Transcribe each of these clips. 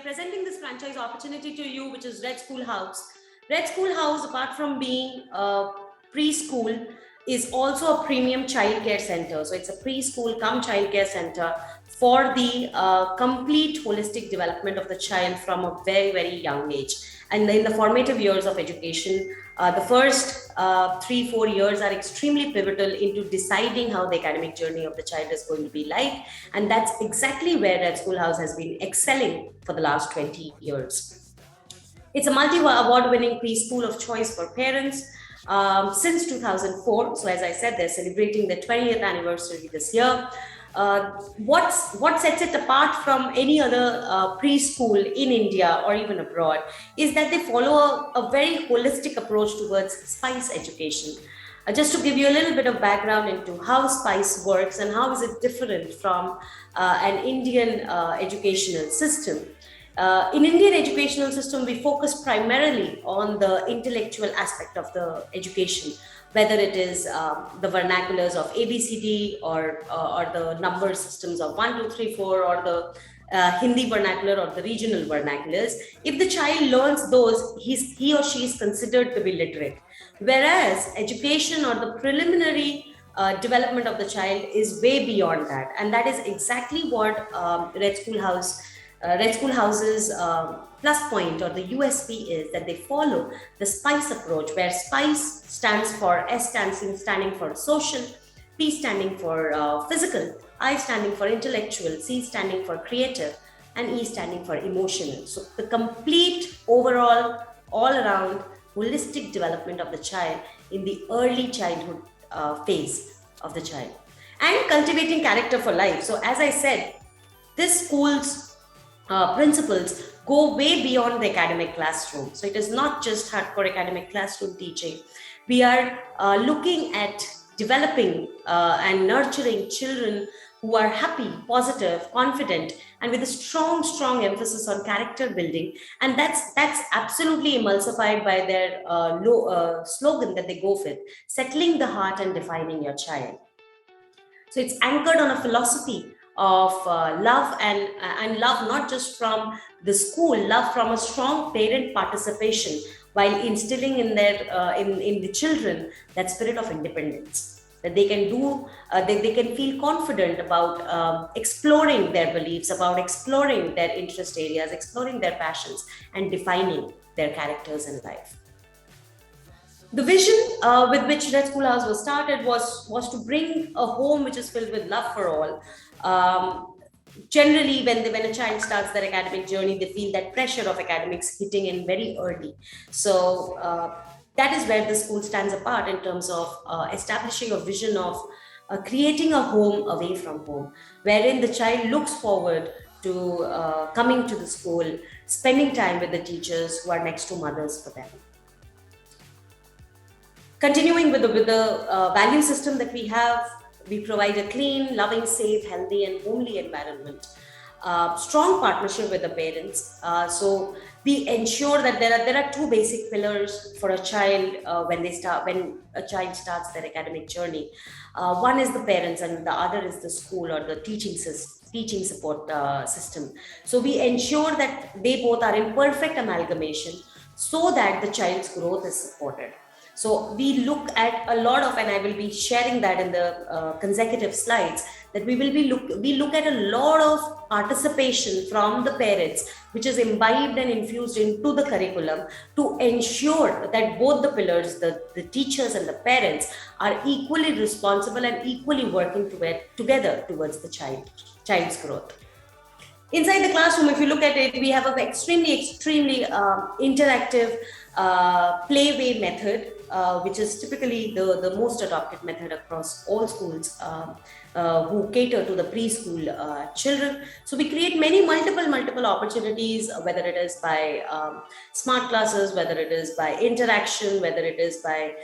presenting this franchise opportunity to you, which is Red SchoolHouse. Red SchoolHouse, apart from being a preschool, is also a premium childcare center. So it's a preschool come childcare center for the complete holistic development of the child from a very, very young age. And in the formative years of education, the first 3-4 years are extremely pivotal into deciding how the academic journey of the child is going to be like. And that's exactly where Red SchoolHouse has been excelling for the last 20 years. It's a multi-award winning preschool of choice for parents since 2004. So as I said, they're celebrating their 20th anniversary this year. What sets it apart from any other preschool in India or even abroad is that they follow a very holistic approach towards SPICE education. Just to give you a little bit of background into how SPICE works and how is it different from an Indian educational system. In Indian educational system, we focus primarily on the intellectual aspect of the education, whether it is the vernaculars of ABCD or the number systems of 1, 2, 3, 4, or the Hindi vernacular or the regional vernaculars. If the child learns those, he or she is considered to be literate. Whereas education or the preliminary development of the child is way beyond that. And that is exactly what Red SchoolHouse's plus point or the USP is that they follow the SPICE approach, where SPICE stands for standing for social, P standing for physical, I standing for intellectual, C standing for creative, and E standing for emotional. So the complete overall, all around holistic development of the child in the early childhood phase of the child, and cultivating character for life. So as I said, this school's principles go way beyond the academic classroom. So it is not just hardcore academic classroom teaching. We are looking at developing and nurturing children who are happy, positive, confident, and with a strong emphasis on character building. And that's absolutely emulsified by their slogan that they go with: settling the heart and defining your child. So it's anchored on a philosophy of love and love not just from the school, love from a strong parent participation, while instilling in their in the children that spirit of independence, that they can do, they can feel confident about exploring their beliefs, about exploring their interest areas, exploring their passions, and defining their characters in life. The vision with which Red SchoolHouse was started was to bring a home which is filled with love for all. Generally, when a child starts their academic journey, they feel that pressure of academics hitting in very early. So that is where the school stands apart in terms of establishing a vision of creating a home away from home, wherein the child looks forward to coming to the school, spending time with the teachers who are next to mothers for them. Continuing with the value system that we have, we provide a clean, loving, safe, healthy, and homely environment. Strong partnership with the parents. So we ensure that there are two basic pillars for a child when a child starts their academic journey. One is the parents, and the other is the school or the teaching support system. So we ensure that they both are in perfect amalgamation so that the child's growth is supported. So we look at a lot of, and I will be sharing that in the consecutive slides, that we look at a lot of participation from the parents, which is imbibed and infused into the curriculum to ensure that both the pillars, the teachers and the parents, are equally responsible and equally working together towards the child's growth. Inside the classroom, if you look at it, we have an extremely interactive playway method, which is typically the most adopted method across all schools who cater to the preschool children. So we create multiple opportunities, whether it is by smart classes, whether it is by interaction, whether it is by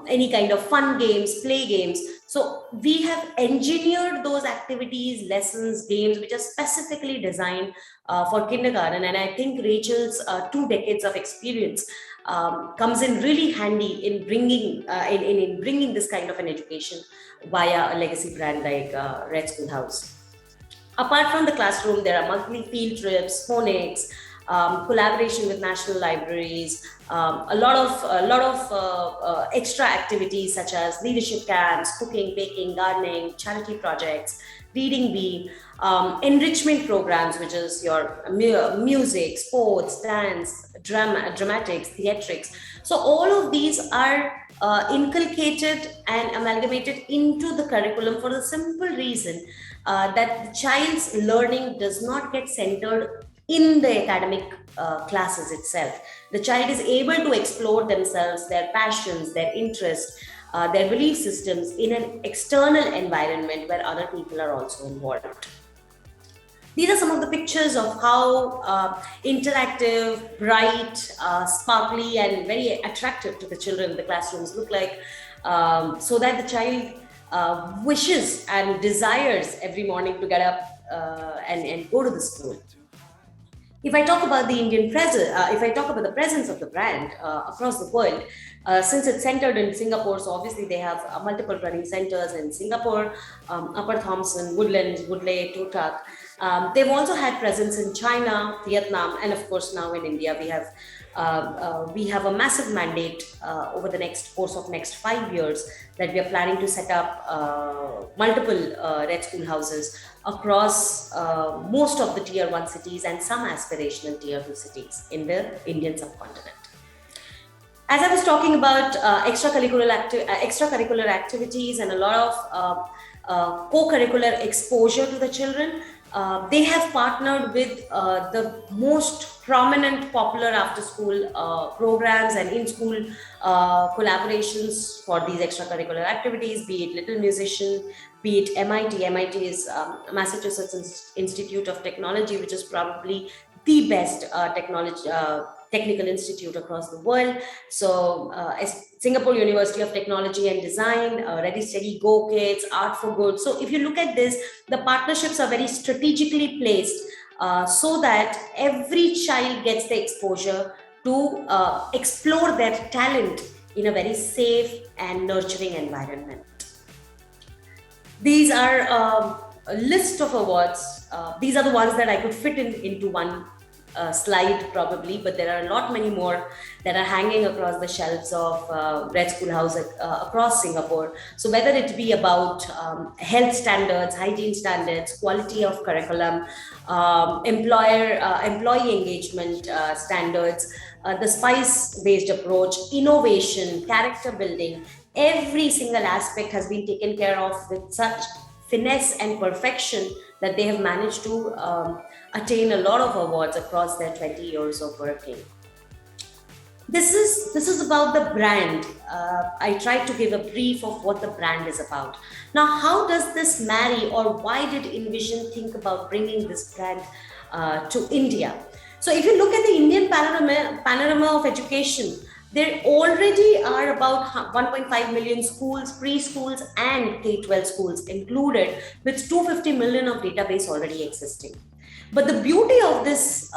any kind of fun games, play games. So we have engineered those activities, lessons, games, which are specifically designed for kindergarten. And I think Rachel's 2 decades of experience comes in really handy in bringing this kind of an education via a legacy brand like Red SchoolHouse. Apart from the classroom, there are monthly field trips, phonics, collaboration with national libraries, a lot of extra activities such as leadership camps, cooking, baking, gardening, charity projects, reading bee, enrichment programs, which is your music, sports, dance, dramatics, theatrics. So all of these are inculcated and amalgamated into the curriculum for the simple reason that the child's learning does not get centered in the academic classes itself. The child is able to explore themselves, their passions, their interests, their belief systems in an external environment where other people are also involved. These are some of the pictures of how interactive, bright, sparkly, and very attractive to the children the classrooms look like, so that the child wishes and desires every morning to get up and go to the school. If I talk about the Indian presence, if I talk about the presence of the brand across the world, since it's centered in Singapore, so obviously they have multiple running centers in Singapore, Upper Thomson, Woodlands, Woodley, Totak. They've also had presence in China, Vietnam, and of course now in India. We have a massive mandate over the course of next 5 years that we are planning to set up multiple Red SchoolHouses across most of the tier 1 cities and some aspirational tier 2 cities in the Indian subcontinent. As I was talking about extracurricular activities and a lot of co-curricular exposure to the children, they have partnered with the most prominent popular after-school programs and in-school collaborations for these extracurricular activities, be it Little Musician, be it MIT. MIT is Massachusetts Institute of Technology, which is probably the best technical institute across the world. So Singapore University of Technology and Design, Ready Steady Go Kids, Art for Good. So if you look at this, the partnerships are very strategically placed so that every child gets the exposure to explore their talent in a very safe and nurturing environment. These are a list of awards. These are the ones that I could fit into one slide probably, but there are a lot many more that are hanging across the shelves of Red SchoolHouse across Singapore. So whether it be about health standards, hygiene standards, quality of curriculum, employee engagement standards, the SPICE-based approach, innovation, character building, every single aspect has been taken care of with such finesse and perfection that they have managed to attain a lot of awards across their 20 years of working. This is about the brand. I tried to give a brief of what the brand is about. Now, how does this marry, or why did Invision think about bringing this brand to India? So if you look at the Indian panorama of education, there already are about 1.5 million schools, preschools, and K-12 schools included, with 250 million of database already existing. But the beauty of this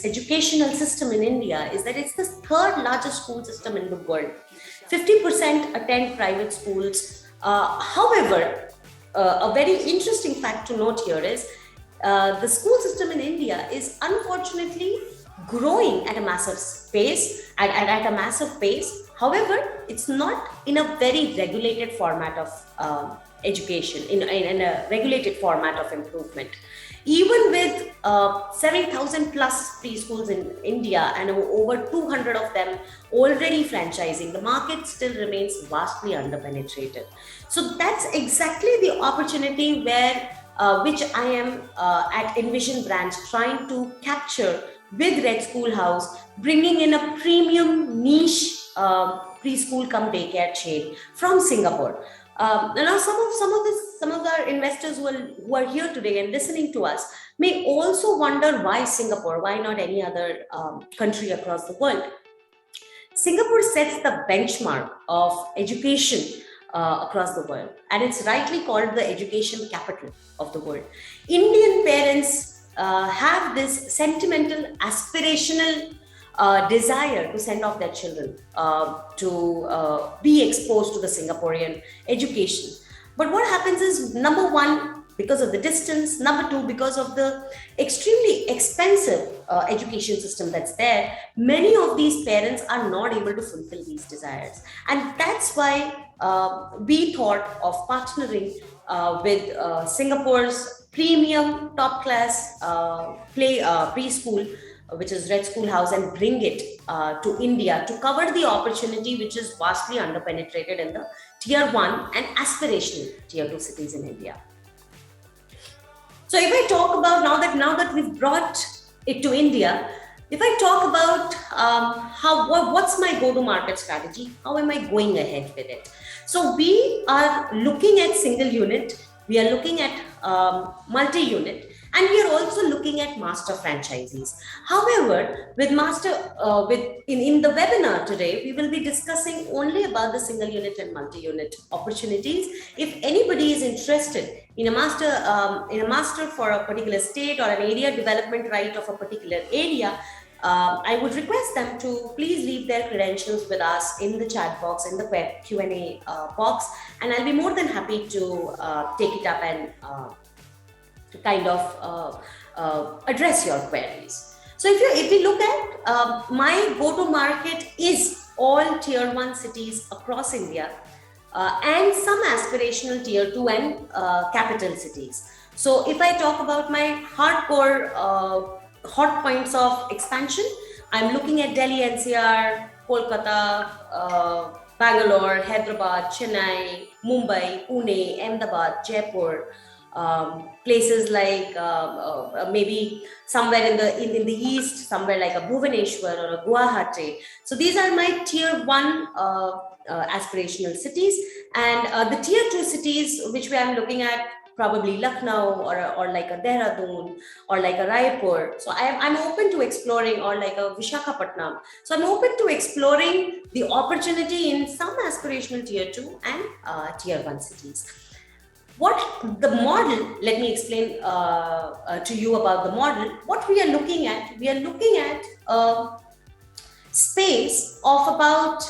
educational system in India is that it's the third largest school system in the world. 50% attend private schools. However, a very interesting fact to note here is the school system in India is unfortunately growing at a massive pace. However, it's not in a very regulated format of education, in a regulated format of improvement. Even with 7,000 plus preschools in India and over 200 of them already franchising, the market still remains vastly underpenetrated. So that's exactly the opportunity which I am at Invision branch trying to capture with Red SchoolHouse, bringing in a premium niche preschool come daycare chain from Singapore. Now, some of our investors who are here today and listening to us may also wonder why Singapore, why not any other country across the world. Singapore sets the benchmark of education across the world, and it's rightly called the education capital of the world. Indian parents have this sentimental, aspirational desire to send off their children to be exposed to the Singaporean education. But what happens is, number one, because of the distance. Number two, because of the extremely expensive education system that's there. Many of these parents are not able to fulfill these desires. And that's why we thought of partnering with Singapore's premium top class preschool, which is Red SchoolHouse, and bring it to India to cover the opportunity which is vastly underpenetrated in the tier 1 and aspirational tier 2 cities in India. So if I talk about now that we've brought it to India, if I talk about what's my go-to-market strategy, how am I going ahead with it? So we are looking at single unit, we are looking at multi-unit, and we are also looking at master franchisees. However, with in the webinar today, we will be discussing only about the single unit and multi-unit opportunities. If anybody is interested in a master for a particular state or an area development right of a particular area, I would request them to please leave their credentials with us in the chat box, in the Q&A box, and I'll be more than happy to take it up and kind of address your queries. So if you look at my go-to-market is all tier 1 cities across India and some aspirational tier 2 and capital cities. So if I talk about my hardcore hot points of expansion, I'm looking at Delhi NCR, Kolkata, Bangalore, Hyderabad, Chennai, Mumbai, Pune, Ahmedabad, Jaipur, places like maybe somewhere in the east, somewhere like a Bhubaneswar or a Guwahati. So these are my tier 1 aspirational cities, and the tier 2 cities which we are looking at, probably Lucknow or like a Dehradun or like a Raipur. So I'm open to exploring, or like a Vishakhapatnam. So I'm open to exploring the opportunity in some aspirational tier 2 and tier 1 cities. What the model, let me explain to you about the model. What we are looking at a space of about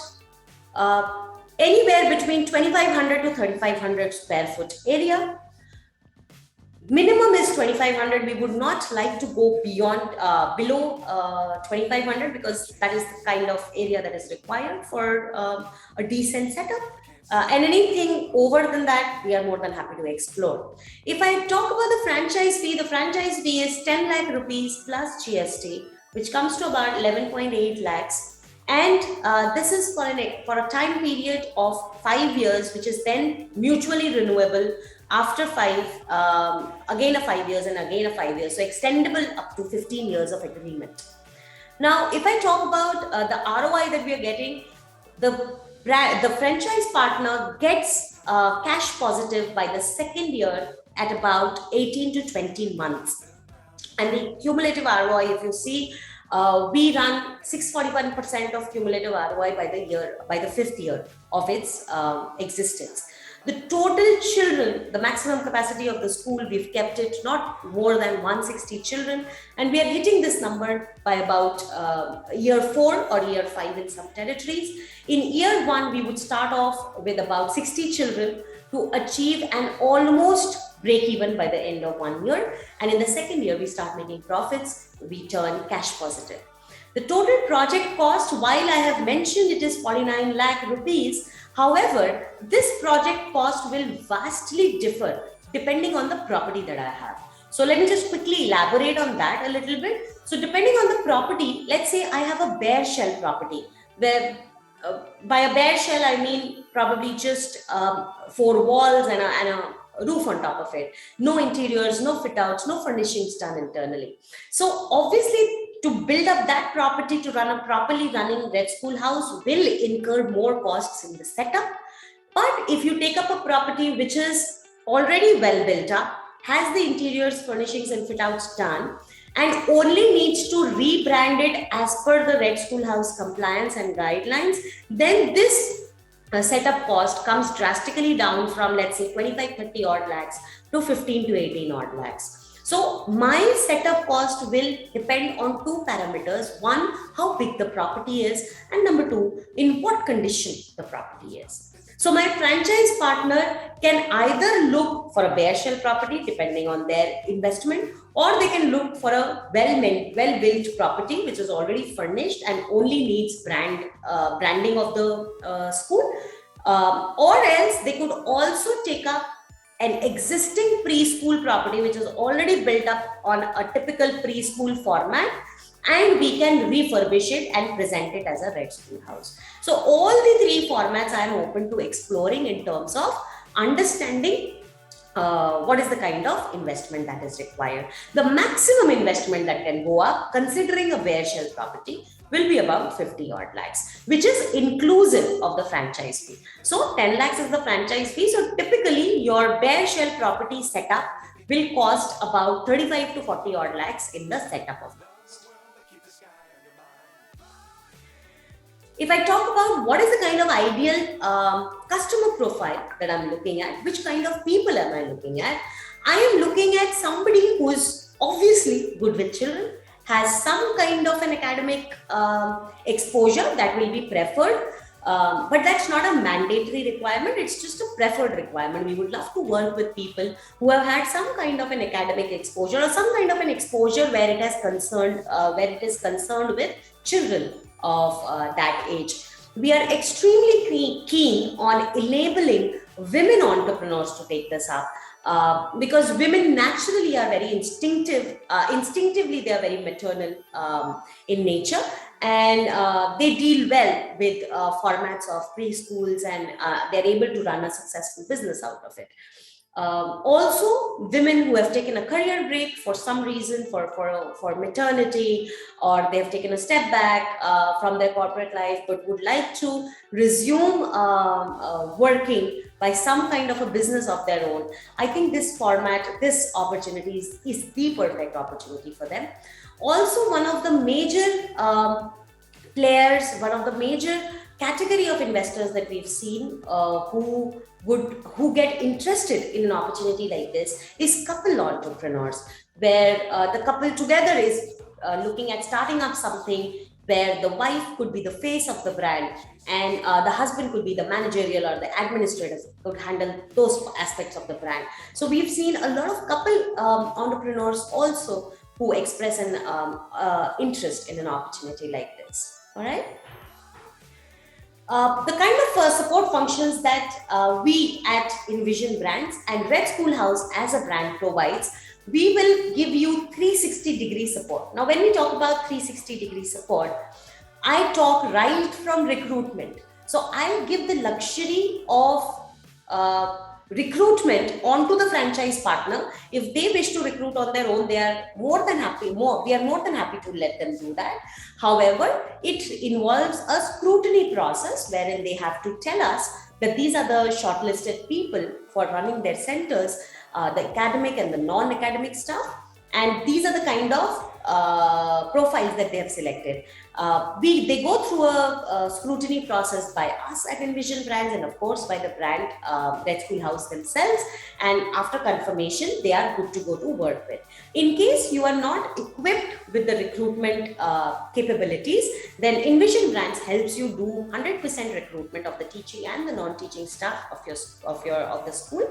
anywhere between 2,500 to 3,500 square foot area. Minimum is 2,500. We would not like to go beyond below 2,500, because that is the kind of area that is required for a decent setup. And anything over than that, we are more than happy to explore. If I talk about the franchise fee is 10 lakh rupees plus GST, which comes to about 11.8 lakhs. And this is for a time period of 5 years, which is then mutually renewable after 5, again a 5 years and again a 5 years. So extendable up to 15 years of agreement. Now, if I talk about the ROI that we are getting, the franchise partner gets cash positive by the second year at about 18 to 20 months. And the cumulative ROI, if you see, we run 641% of cumulative ROI by the 5th year of its existence. The total children, the maximum capacity of the school, we've kept it not more than 160 children, and we are hitting this number by about year 4 or year 5 in some territories. In year 1, we would start off with about 60 children to achieve an almost break even by the end of 1 year. And in the second year, we start making profits, we turn cash positive. The total project cost, while I have mentioned it is 49 lakh rupees, however, this project cost will vastly differ depending on the property that I have. So let me just quickly elaborate on that a little bit. So depending on the property, let's say I have a bare shell property, where by a bare shell, I mean probably just 4 walls and a roof on top of it. No interiors, no fit outs, no furnishings done internally. So obviously, to build up that property to run a properly running Red SchoolHouse will incur more costs in the setup. But if you take up a property which is already well built up, has the interiors, furnishings and fit outs done, and only needs to rebrand it as per the Red SchoolHouse compliance and guidelines, then this setup cost comes drastically down from, let's say, 25-30 odd lakhs to 15 to 18 odd lakhs. So my setup cost will depend on 2 parameters. One, how big the property is, and number 2, in what condition the property is. So my franchise partner can either look for a bare shell property depending on their investment, or they can look for a well-built property which is already furnished and only needs branding of the school. Or else they could also take up an existing preschool property which is already built up on a typical preschool format, and we can refurbish it and present it as a Red SchoolHouse. So all the three formats I am open to exploring in terms of understanding what is the kind of investment that is required. The maximum investment that can go up, considering a bare shell property, will be about 50 odd lakhs, which is inclusive of the franchise fee. So 10 lakhs is the franchise fee. So typically your bare shell property setup will cost about 35 to 40 odd lakhs in the setup of the. If I talk about what is the kind of ideal customer profile that I'm looking at, which kind of people am I looking at? I am looking at somebody who is obviously good with children, has some kind of an academic exposure that will be preferred, but that's not a mandatory requirement. It's just a preferred requirement. We would love to work with people who have had some kind of an academic exposure or some kind of an exposure where it is concerned with children of that age. We are extremely keen on enabling women entrepreneurs to take this up, because women naturally are very instinctively they are very maternal in nature, and they deal well with formats of preschools, and they're able to run a successful business out of it. Also, women who have taken a career break for some reason, for maternity, or they've taken a step back from their corporate life but would like to resume working by some kind of a business of their own. I think this opportunity is the perfect opportunity for them. Also, one of the major players, one of the major category of investors that we've seen who get interested in an opportunity like this is couple entrepreneurs, where the couple together is looking at starting up something where the wife could be the face of the brand, and the husband could be the managerial or the administrative, could handle those aspects of the brand. So we've seen a lot of couple entrepreneurs also who express an interest in an opportunity like this. All right. The kind of support functions that we at Invision Brands and Red SchoolHouse as a brand provides, we will give you 360-degree support. Now, when we talk about 360-degree support, I talk right from recruitment. So I'll give the luxury of recruitment onto the franchise partner. If they wish to recruit on their own, they are more than happy. We are more than happy to let them do that. However, it involves a scrutiny process wherein they have to tell us that these are the shortlisted people for running their centers, the academic and the non-academic staff, and these are the kind of profiles that they have selected. They go through a scrutiny process by us at Invision Brands, and of course by the brand Red SchoolHouse themselves, and after confirmation they are good to go to work with. In case you are not equipped with the recruitment capabilities, then Invision Brands helps you do 100% recruitment of the teaching and the non-teaching staff of the school,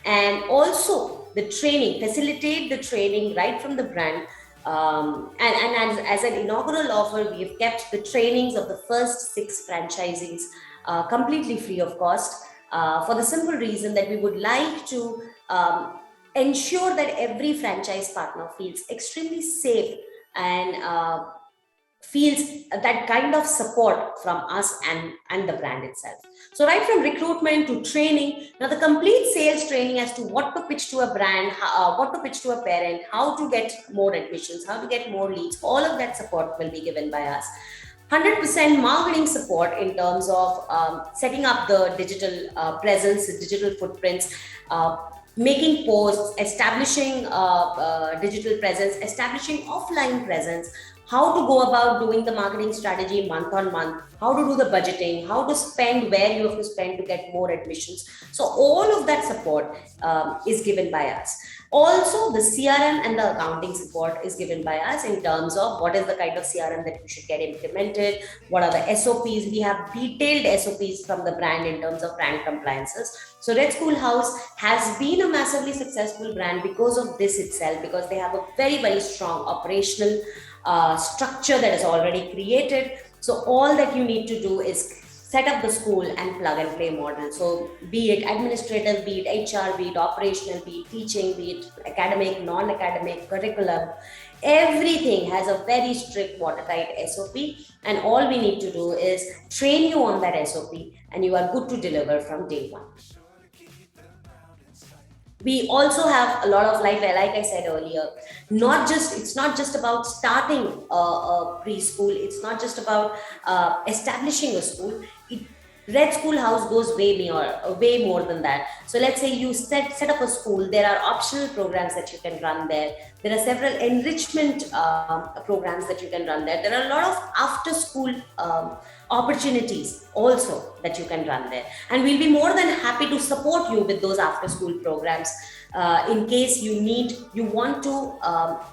and also the training, facilitate the training right from the brand. And as an inaugural offer, we have kept the trainings of the first 6 franchisees completely free of cost, for the simple reason that we would like to ensure that every franchise partner feels extremely safe and feels that kind of support from us and the brand itself. So right from recruitment to training, now the complete sales training as to what to pitch to a brand, what to pitch to a parent, how to get more admissions, how to get more leads, all of that support will be given by us. 100% marketing support in terms of setting up the digital presence, digital footprints, making posts, establishing digital presence, establishing offline presence, how to go about doing the marketing strategy month on month, how to do the budgeting, how to spend where you have to spend to get more admissions. So all of that support is given by us. Also, the CRM and the accounting support is given by us in terms of what is the kind of CRM that you should get implemented, what are the SOPs. We have detailed SOPs from the brand in terms of brand compliances. So Red SchoolHouse has been a massively successful brand because of this itself, because they have a very, very strong operational structure that is already created. So all that you need to do is set up the school and plug and play model. So be it administrative, be it HR, be it operational, be it teaching, be it academic, non-academic, curriculum, everything has a very strict watertight SOP, and all we need to do is train you on that SOP and you are good to deliver from day one. We also have a lot of, like I said earlier, it's not just about starting a preschool, it's not just about establishing a school. Red SchoolHouse goes way more than that. So let's say you set up a school. There are optional programs that you can run there. There are several enrichment programs that you can run there. There are a lot of after school opportunities also that you can run there. And we'll be more than happy to support you with those after school programs in case you want to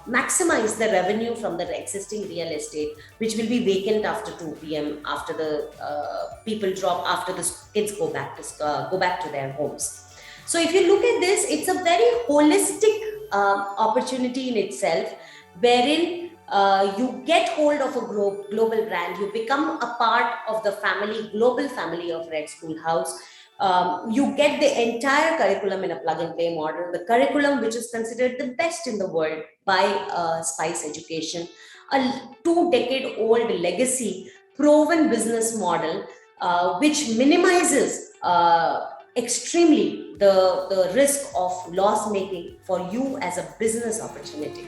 maximize the revenue from the existing real estate, which will be vacant after 2 p.m. after the people drop, after the kids go back to their homes. So if you look at this, it's a very holistic opportunity in itself, wherein you get hold of a global brand, you become a part of the global family of Red SchoolHouse. You get the entire curriculum in a plug and play model, the curriculum which is considered the best in the world by Spice Education, a 2-decade-old legacy, proven business model, which minimizes extremely the risk of loss making for you as a business opportunity.